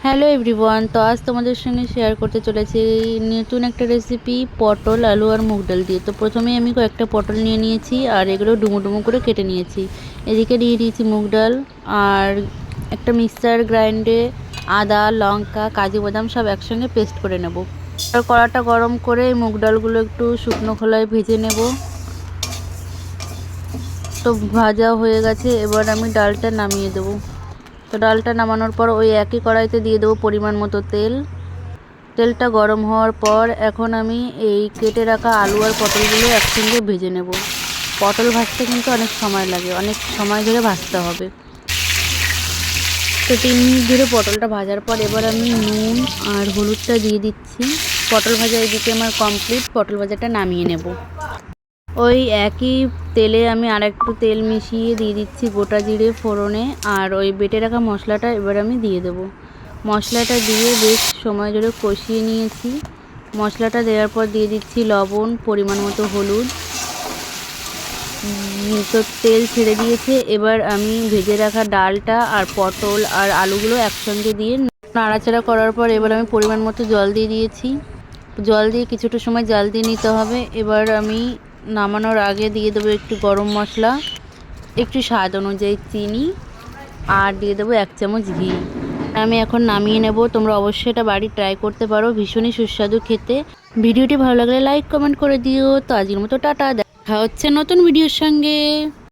Hello everyone, তো আজ তোমাদের সঙ্গে শেয়ার করতে চলেছি নতুন একটা রেসিপি পটল আলু আর মুগ ডাল দিয়ে। তো প্রথমেই আমি কয়েকটা পটল নিয়ে নিয়েছি আর এগুলো ডুমো ডুমো করে কেটে নিয়েছি। এদিকে নিয়ে নিয়েছি মুগ ডাল আর একটা মিক্সার গ্রাইন্ডে আদা লঙ্কা কাজু বাদাম সব একসঙ্গে পেস্ট করে নেব। আর কড়াটা গরম করে মুগ ডালগুলো একটু শুকনো খোলায় ভেজে নেব। তো ভাজা হয়ে গেছে, এবার আমি ডালটা নামিয়ে দেবো। তো ডালটা নামানোর পর ওই একই কড়াইতে দিয়ে দেবো পরিমাণ মতো তেল। তেলটা গরম হওয়ার পর এখন আমি এই কেটে রাখা আলু আর পটলগুলো একসঙ্গে ভেজে নেব। পটল ভাজতে কিন্তু অনেক সময় লাগে, অনেক সময় ধরে ভাজতে হবে। তো 3 মিনিট ধরে পটলটা ভাজার পর এবার আমি নুন আর হলুদটা দিয়ে দিচ্ছি। পটল ভাজা এদিকে আমার কমপ্লিট, পটল ভাজাটা নামিয়ে নেব। ওই একই তেলে আমি আর একটু তেল মিশিয়ে দিয়ে দিচ্ছি গোটা জিরে ফোড়নে, আর ওই বেটে রাখা মশলাটা এবার আমি দিয়ে দেব। মশলাটা দিয়ে বেশ সময় ধরে কষিয়ে নিয়েছি। মশলাটা দেওয়ার পর দিয়ে দিচ্ছি লবণ, পরিমাণ মতো হলুদ। তো তেল ছেড়ে দিয়েছে, এবার আমি ভেজে রাখা ডালটা আর পটল আর আলুগুলো একসঙ্গে দিয়ে নাড়াচাড়া করার পর এবার আমি পরিমাণ মতো জল দিয়ে দিয়েছি। জল দিয়ে কিছুটা সময় জাল দিয়ে নিতে হবে। এবার আমি নামানোর আগে দিয়ে দেবো একটু গরম মশলা, একটু স্বাদ অনুযায়ী চিনি আর দিয়ে দেবো 1 চামচ ঘি। আমি এখন নামিয়ে নেব। তোমরা অবশ্যই এটা বাড়ি ট্রাই করতে পারো, ভীষণই সুস্বাদু খেতে। ভিডিওটি ভালো লাগলে লাইক কমেন্ট করে দিও। তো আজকের মতো টাটা, দেখা হচ্ছে নতুন ভিডিওর সঙ্গে।